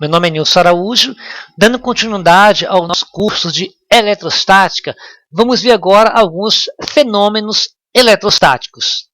Meu nome é Nilson Araújo. Dando continuidade ao nosso curso de eletrostática, vamos ver agora alguns fenômenos eletrostáticos.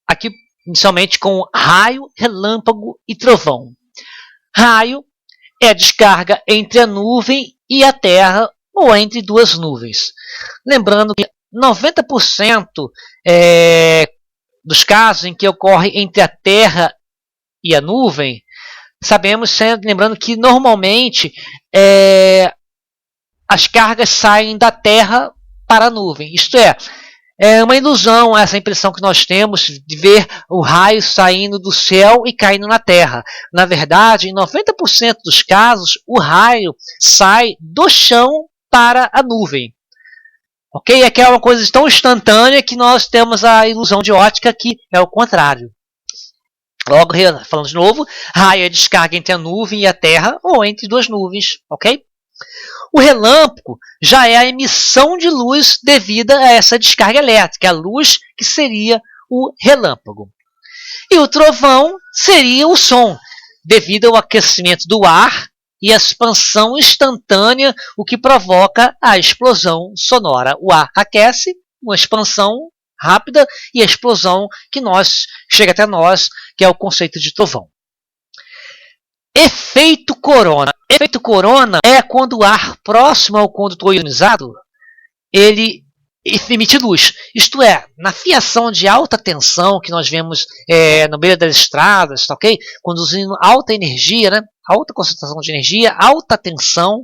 Aqui, inicialmente, com raio, relâmpago e trovão. Raio é a descarga entre a nuvem e a Terra ou entre duas nuvens. Lembrando que 90% dos casos em que ocorre entre a Terra e a nuvem, sabemos, lembrando que normalmente as cargas saem da Terra para a nuvem. Isto é uma ilusão essa impressão que nós temos de ver o raio saindo do céu e caindo na Terra. Na verdade, em 90% dos casos, o raio sai do chão para a nuvem. Ok? Aqui é uma coisa tão instantânea que nós temos a ilusão de ótica que é o contrário. Logo, falando de novo, raio é descarga entre a nuvem e a Terra ou entre duas nuvens. Ok? O relâmpago já é a emissão de luz devida a essa descarga elétrica, a luz que seria o relâmpago. E o trovão seria o som, devido ao aquecimento do ar e a expansão instantânea, o que provoca a explosão sonora. O ar aquece, uma expansão rápida e a explosão que chega até nós, que é o conceito de trovão. Efeito corona. Efeito corona é quando o ar próximo ao condutor ionizado ele emite luz. Isto é, na fiação de alta tensão que nós vemos no meio das estradas, tá, ok? Conduzindo alta energia, né? Alta concentração de energia, alta tensão.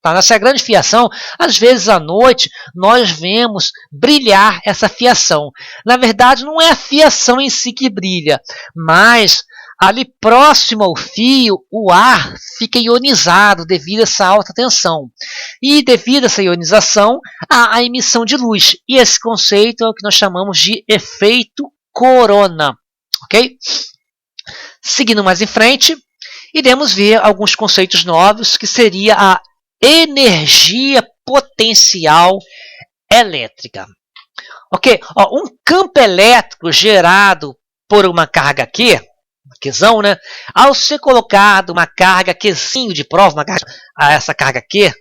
Tá? Nessa grande fiação, às vezes à noite, nós vemos brilhar essa fiação. Na verdade, não é a fiação em si que brilha, mas ali próximo ao fio, o ar fica ionizado devido a essa alta tensão. E devido a essa ionização, há a emissão de luz. E esse conceito é o que nós chamamos de efeito corona. Ok? Seguindo mais em frente, iremos ver alguns conceitos novos, que seria a energia potencial elétrica. Ok? Um campo elétrico gerado por uma carga Q, Qzão, né? Ao ser colocado uma carga Qzinho de prova, essa carga Q,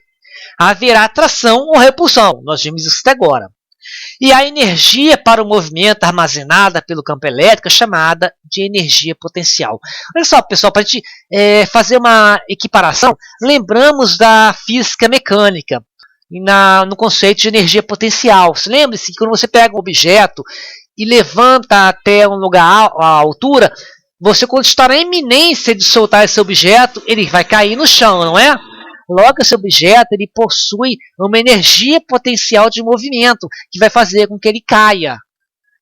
haverá atração ou repulsão. Nós vimos isso até agora. E a energia para o movimento armazenada pelo campo elétrico é chamada de energia potencial. Olha só, pessoal, para a gente fazer uma equiparação, lembramos da física mecânica no conceito de energia potencial. Lembre-se que quando você pega um objeto e levanta até um lugar à altura, você, quando está na iminência de soltar esse objeto, ele vai cair no chão, não é? Logo, esse objeto ele possui uma energia potencial de movimento que vai fazer com que ele caia.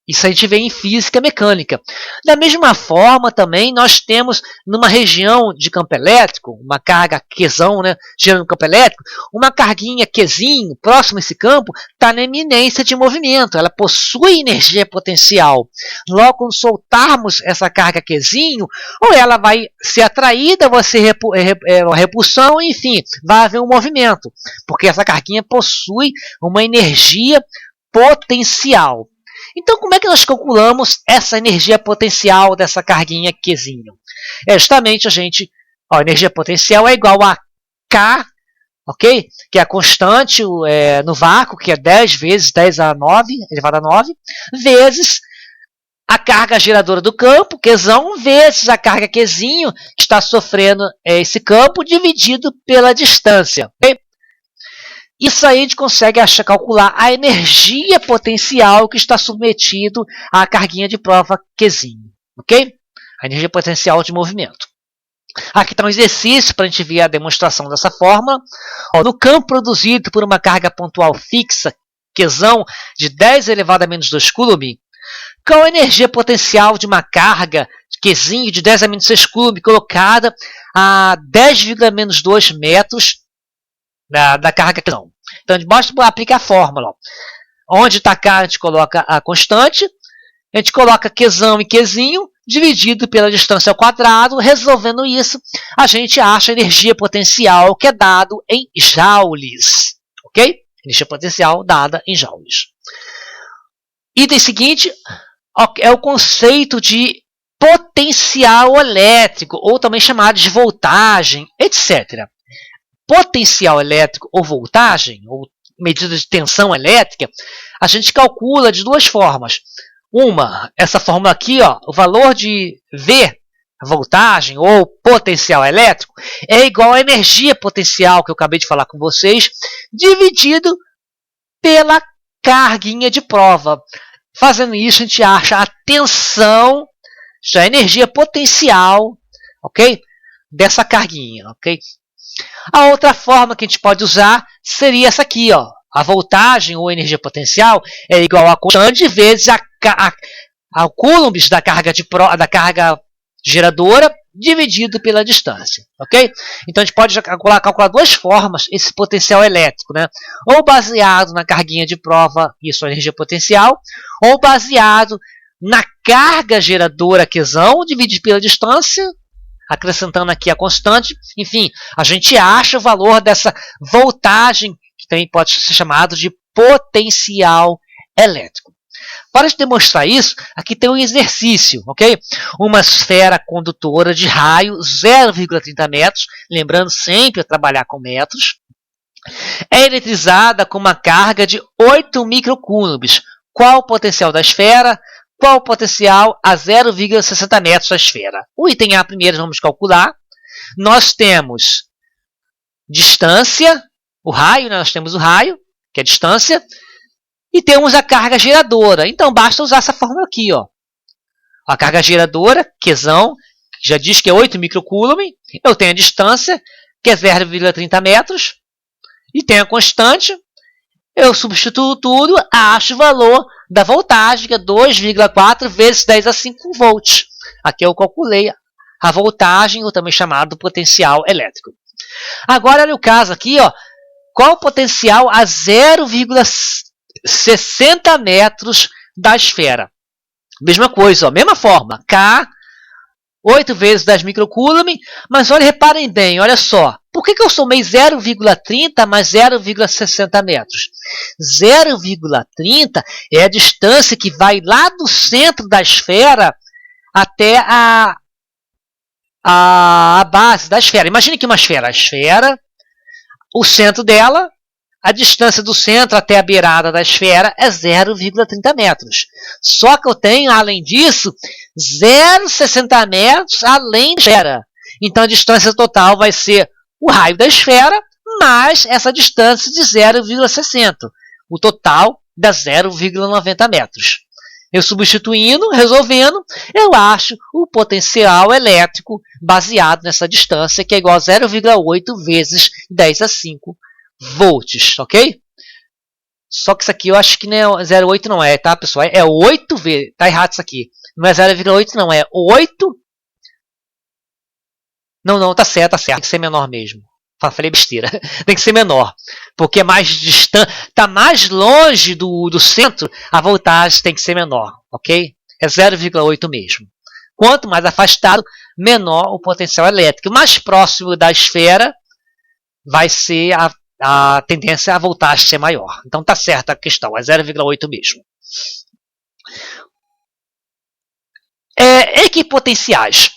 Isso a gente vê em física mecânica. Da mesma forma, também, nós temos numa região de campo elétrico, uma carga Qzão, né, gerando campo elétrico, uma carguinha Qzinho, próximo a esse campo, está na iminência de movimento. Ela possui energia potencial. Logo, quando soltarmos essa carga Qzinho, ou ela vai ser atraída, vai ser uma repulsão, enfim, vai haver um movimento. Porque essa carguinha possui uma energia potencial. Então, como é que nós calculamos essa energia potencial dessa carguinha Qzinho? Justamente a energia potencial é igual a K, ok? Que é a constante no vácuo, que é 10 vezes 10 a 9, elevado a 9, vezes a carga geradora do campo, Qzão, vezes a carga Qzinho, que está sofrendo esse campo, dividido pela distância. Okay? Isso aí a gente consegue calcular a energia potencial que está submetido à carguinha de prova Qzinho. Ok? A energia potencial de movimento. Aqui está um exercício para a gente ver a demonstração dessa fórmula. No campo produzido por uma carga pontual fixa, Qzão, de 10 elevado a menos 2 coulomb, qual a energia potencial de uma carga Qzinho de 10 a menos 6 coulomb colocada a 10,-2 metros da carga Qzão? Então, basta aplicar a fórmula. Onde está K, a gente coloca a constante. A gente coloca Qzão e Qzinho, dividido pela distância ao quadrado. Resolvendo isso, a gente acha a energia potencial, que é dado em joules. Ok? Energia potencial dada em joules. Item seguinte é o conceito de potencial elétrico, ou também chamado de voltagem, etc. Potencial elétrico ou voltagem, ou medida de tensão elétrica, a gente calcula de duas formas. Uma, essa fórmula aqui, ó, o valor de V, voltagem ou potencial elétrico, é igual à energia potencial que eu acabei de falar com vocês, dividido pela carguinha de prova. Fazendo isso, a gente acha a tensão, a energia potencial, ok? Dessa carguinha, ok? A outra forma que a gente pode usar seria essa aqui, ó. A voltagem ou energia potencial é igual a constante vezes ao coulombs da carga geradora dividido pela distância, ok? Então a gente pode calcular duas formas esse potencial elétrico, né? Ou baseado na carguinha de prova e sua energia potencial, ou baseado na carga geradora Qzão dividido pela distância, acrescentando aqui a constante. Enfim, a gente acha o valor dessa voltagem, que também pode ser chamado de potencial elétrico. Para demonstrar isso, aqui tem um exercício, ok? Uma esfera condutora de raio 0,30 metros, lembrando sempre trabalhar com metros, é eletrizada com uma carga de 8 microcoulombs. Qual o potencial da esfera? Qual o potencial a 0,60 metros da esfera? O item A primeiro vamos calcular. Nós temos distância, o raio, né? Nós temos o raio, que é a distância, e temos a carga geradora. Então, basta usar essa fórmula aqui, ó. A carga geradora, Qzão, que já diz que é 8 microcoulomb. Eu tenho a distância, que é 0,30 metros. E tenho a constante. Eu substituo tudo, acho o valor da voltagem, que é 2,4 vezes 10 a 5 volts. Aqui eu calculei a voltagem, ou também chamado potencial elétrico. Agora, olha o caso aqui, ó. Qual o potencial a 0,60 metros da esfera? Mesma coisa, ó, mesma forma. K, 8 vezes 10 microcoulomb. Mas olha, reparem bem, olha só. Por que eu somei 0,30 mais 0,60 metros? 0,30 é a distância que vai lá do centro da esfera até a base da esfera. Imagine que uma esfera, a esfera, o centro dela, a distância do centro até a beirada da esfera é 0,30 metros. Só que eu tenho, além disso, 0,60 metros além da esfera. Então a distância total vai ser o raio da esfera mais essa distância de 0,60. O total dá 0,90 metros. Eu substituindo, resolvendo, eu acho o potencial elétrico baseado nessa distância, que é igual a 0,8 vezes 10 a 5 volts, ok? Só que isso aqui eu acho que não é 0,8 não é, tá, pessoal? É 8 vezes, tá errado isso aqui. Não é 0,8 não, é 8. Não, tá certo, tem que ser menor mesmo. Falei besteira, tem que ser menor, porque é mais distante, está mais longe do centro, a voltagem tem que ser menor, ok? É 0,8 mesmo. Quanto mais afastado, menor o potencial elétrico. Mais próximo da esfera, vai ser a tendência a voltagem ser maior. Então tá certa a questão, é 0,8 mesmo. Equipotenciais.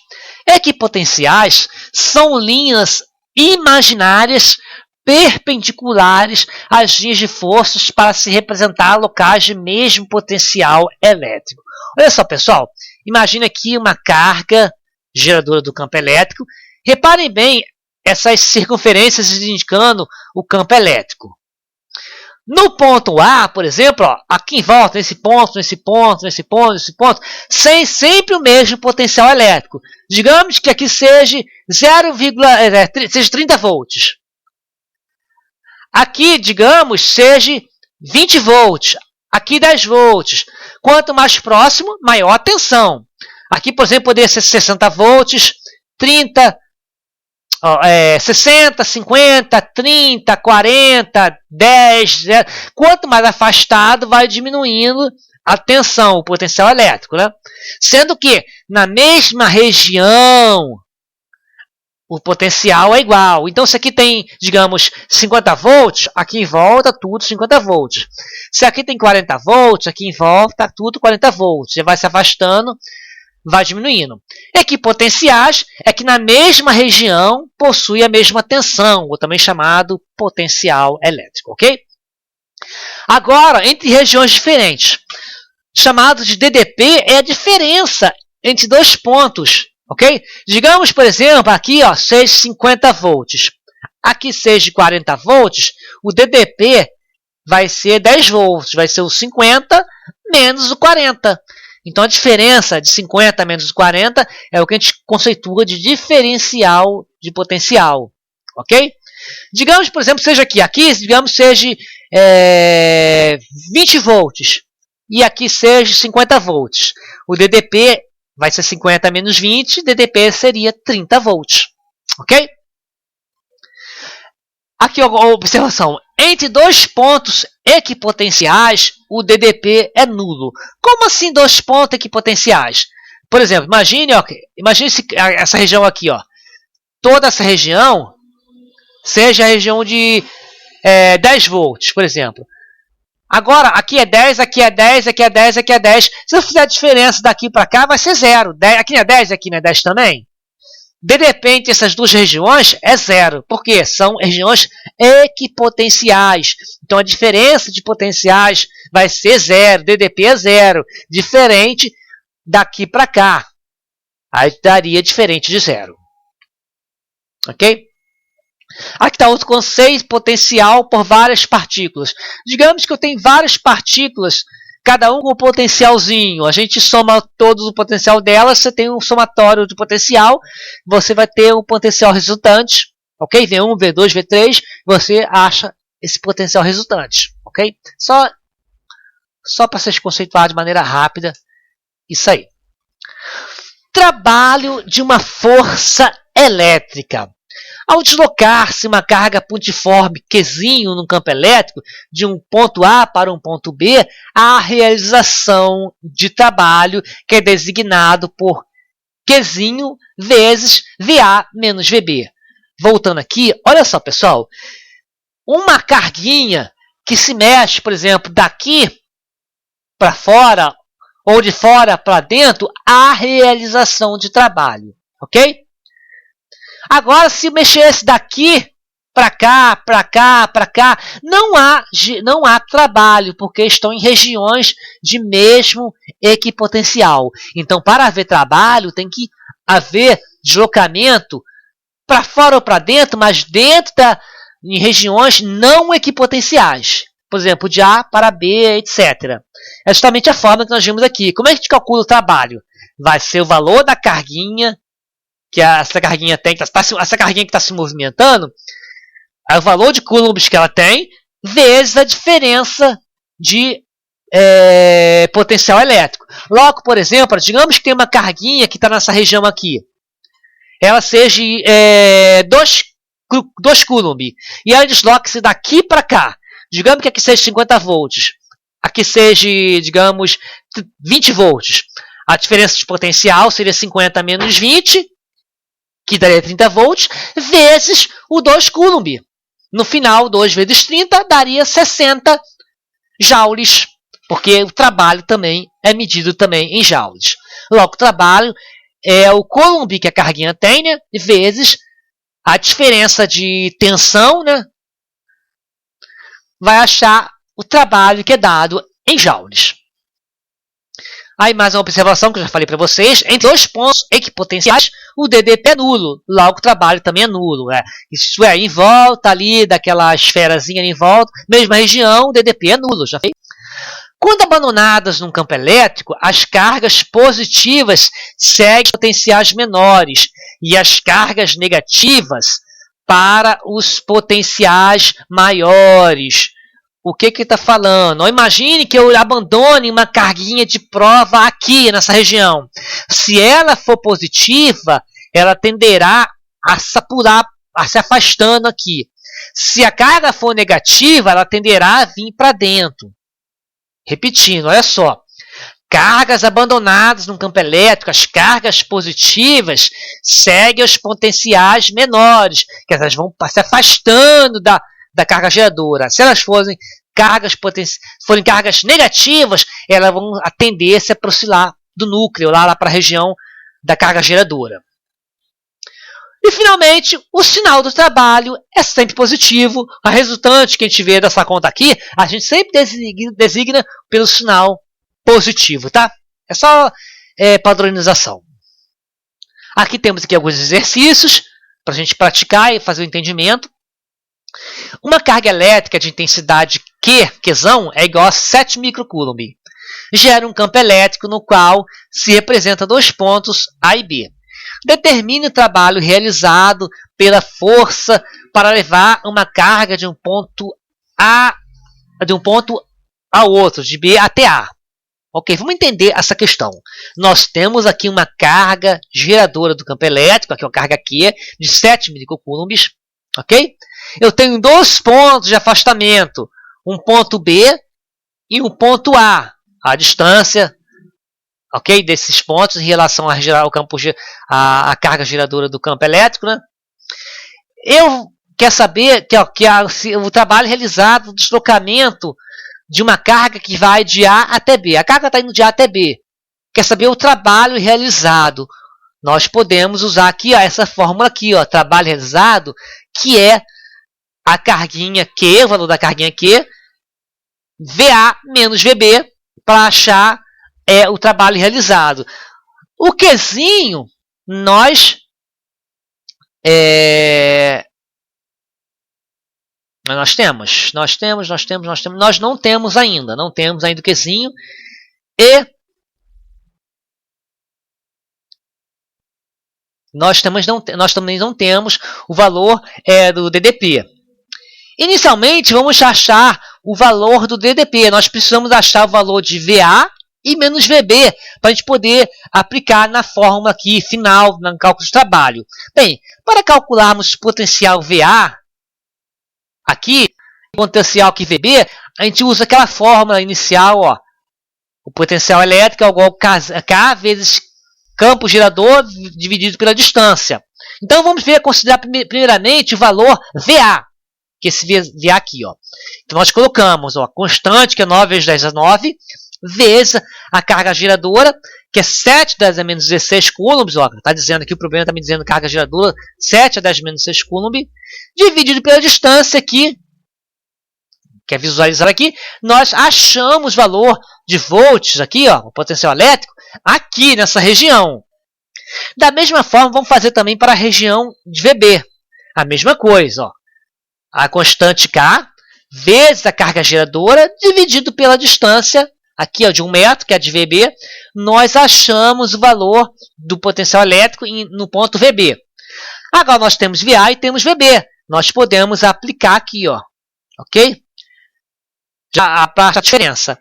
Equipotenciais são linhas imaginárias perpendiculares às linhas de forças para se representar locais de mesmo potencial elétrico. Olha só, pessoal, imagine aqui uma carga geradora do campo elétrico. Reparem bem essas circunferências indicando o campo elétrico. No ponto A, por exemplo, ó, aqui em volta, nesse ponto, sempre o mesmo potencial elétrico. Digamos que aqui seja 30 volts. Aqui, digamos, seja 20 volts. Aqui 10 volts. Quanto mais próximo, maior a tensão. Aqui, por exemplo, poderia ser 60 volts, 30, 60, 50, 30, 40, 10, 0. Quanto mais afastado, vai diminuindo a tensão, o potencial elétrico, né? Sendo que na mesma região o potencial é igual. Então, se aqui tem, digamos, 50 volts, aqui em volta tudo 50 volts. Se aqui tem 40 volts, aqui em volta tudo 40 volts. Já vai se afastando vai diminuindo. Equipotenciais é que na mesma região possui a mesma tensão, ou também chamado potencial elétrico, ok? Agora, entre regiões diferentes, chamado de DDP é a diferença entre dois pontos, ok? Digamos, por exemplo, aqui ó, seja 50 volts, aqui seja 40 volts, o DDP vai ser 10 volts, vai ser o 50 menos o 40. Então a diferença de 50 menos 40 é o que a gente conceitua de diferencial de potencial, ok? Digamos, por exemplo, seja aqui digamos, seja 20 volts e aqui seja 50 volts. O DDP vai ser 50 menos 20, DDP seria 30 volts, ok? Aqui a observação, entre dois pontos equipotenciais, o DDP é nulo. Como assim dois pontos equipotenciais? Por exemplo, imagine essa região aqui, ó. Toda essa região seja a região de 10 volts, por exemplo. Agora, aqui é 10, aqui é 10, aqui é 10, aqui é 10. Se eu fizer a diferença daqui para cá, vai ser 0. Aqui não é 10, aqui não é 10 também? DDP entre essas duas regiões é 0, porque são regiões equipotenciais. Então a diferença de potenciais vai ser 0, DDP é 0, diferente daqui para cá. Aí daria diferente de 0. Ok? Aqui está outro conceito, potencial por várias partículas. Digamos que eu tenho várias partículas, cada um com um potencialzinho. A gente soma todos o potencial delas, você tem um somatório de potencial, você vai ter um potencial resultante, ok? V1, V2, V3, você acha esse potencial resultante, ok? Só para vocês conceituar de maneira rápida, isso aí. Trabalho de uma força elétrica. Ao deslocar-se uma carga pontiforme Qzinho no campo elétrico de um ponto A para um ponto B, há a realização de trabalho que é designado por Qzinho vezes VA menos VB. Voltando aqui, olha só pessoal, uma carguinha que se mexe, por exemplo, daqui para fora ou de fora para dentro, há realização de trabalho, ok? Agora, se mexesse daqui para cá, para cá, para cá, não há trabalho, porque estão em regiões de mesmo equipotencial. Então, para haver trabalho, tem que haver deslocamento para fora ou para dentro, mas em regiões não equipotenciais. Por exemplo, de A para B, etc. É justamente a forma que nós vimos aqui. Como é que a gente calcula o trabalho? Vai ser o valor da carguinha que essa carguinha tem, essa carguinha que está se movimentando, é o valor de coulombs que ela tem, vezes a diferença de potencial elétrico. Logo, por exemplo, digamos que tem uma carguinha que está nessa região aqui. Ela seja 2 coulomb. E ela desloca-se daqui para cá. Digamos que aqui seja 50 volts. Aqui seja, digamos, 20 volts. A diferença de potencial seria 50 menos 20, que daria 30 volts, vezes o 2 coulomb. No final, 2 vezes 30 daria 60 joules, porque o trabalho também é medido também em joules. Logo, o trabalho é o coulomb que a carguinha tem, né, vezes a diferença de tensão, né, vai achar o trabalho que é dado em joules. Aí mais uma observação que eu já falei para vocês. Entre dois pontos equipotenciais, o DDP é nulo. Logo, o trabalho também é nulo. Isso é, em volta ali daquela esferazinha em volta, mesma região, o DDP é nulo. Já falei. Quando abandonadas num campo elétrico, as cargas positivas seguem potenciais menores e as cargas negativas para os potenciais maiores. O que está falando? Imagine que eu abandone uma carguinha de prova aqui nessa região. Se ela for positiva, ela tenderá a sapurar, a se afastando aqui. Se a carga for negativa, ela tenderá a vir para dentro. Repetindo, olha só. Cargas abandonadas no campo elétrico, as cargas positivas seguem os potenciais menores, que elas vão se afastando da carga geradora. Se elas forem cargas negativas, elas vão tender a se do núcleo, lá para a região da carga geradora. E, finalmente, o sinal do trabalho é sempre positivo. A resultante que a gente vê dessa conta aqui, a gente sempre designa pelo sinal positivo, tá? É só padronização. Aqui temos aqui alguns exercícios para a gente praticar e fazer o entendimento. Uma carga elétrica de intensidade Qzão é igual a 7 microcoulomb. Gera um campo elétrico no qual se representa dois pontos A e B. Determine o trabalho realizado pela força para levar uma carga de um ponto ao outro, de B até A. Ok, vamos entender essa questão. Nós temos aqui uma carga geradora do campo elétrico, aqui é uma carga Q, de 7 microcoulombs. Ok? Eu tenho dois pontos de afastamento, um ponto B e um ponto A. A distância, ok, desses pontos em relação à carga geradora do campo elétrico, né? Eu quero saber o trabalho realizado no deslocamento de uma carga que vai de A até B. A carga está indo de A até B. Quer saber o trabalho realizado. Nós podemos usar aqui essa fórmula aqui, trabalho realizado, que é a carguinha Q, o valor da carguinha Q, VA menos VB, para achar o trabalho realizado. O Qzinho, nós não temos ainda. Não temos ainda o Qzinho. E nós também não temos o valor do DDP. Inicialmente, vamos achar o valor do DDP. Nós precisamos achar o valor de VA e menos VB para a gente poder aplicar na fórmula aqui final, no cálculo de trabalho. Bem, para calcularmos o potencial VA, aqui, o potencial aqui VB, a gente usa aquela fórmula inicial, o potencial elétrico é igual a K vezes campo gerador dividido pela distância. Então, vamos considerar primeiramente o valor VA, que é esse VA aqui. Então, nós colocamos a constante, que é 9 vezes 10 a 9, vezes a carga geradora, que é 7 10 a menos 16 coulombs, está dizendo aqui, o problema está me dizendo carga geradora, 7 a 10 menos 6 coulomb, dividido pela distância aqui, quer visualizar aqui, nós achamos o valor de volts aqui, o potencial elétrico, aqui nessa região. Da mesma forma, vamos fazer também para a região de VB. A mesma coisa, a constante K vezes a carga geradora dividido pela distância, aqui de 1 metro, que é a de VB, nós achamos o valor do potencial elétrico no ponto VB. Agora nós temos VA e temos VB. Nós podemos aplicar aqui, ok? Já a diferença.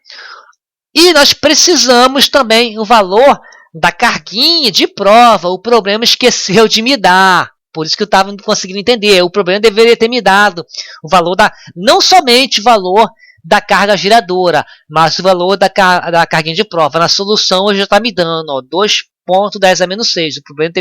E nós precisamos também o valor da carguinha de prova. O problema esqueceu de me dar. Por isso que eu estava conseguindo entender. O problema deveria ter me dado o valor não somente o valor da carga geradora, mas o valor da carguinha de prova. Na solução hoje já está me dando 2,10 a menos 6. O problema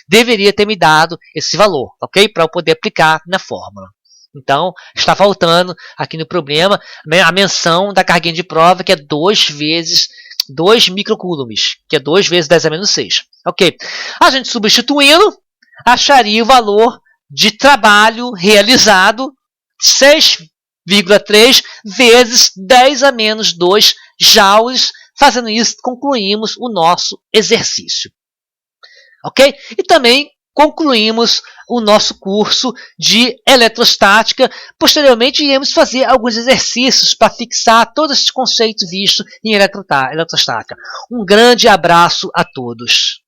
deveria ter me dado esse valor, ok? Para eu poder aplicar na fórmula. Então, está faltando aqui no problema a menção da carguinha de prova, que é 2 vezes 2 microcoulombs, que é 2 vezes 10 a menos 6. Ok? A gente substituindo, acharia o valor de trabalho realizado 6,3 vezes 10 a menos 2 joules. Fazendo isso, concluímos o nosso exercício. Ok? E também concluímos o nosso curso de eletrostática. Posteriormente, iremos fazer alguns exercícios para fixar todos esses conceitos vistos em eletrostática. Um grande abraço a todos.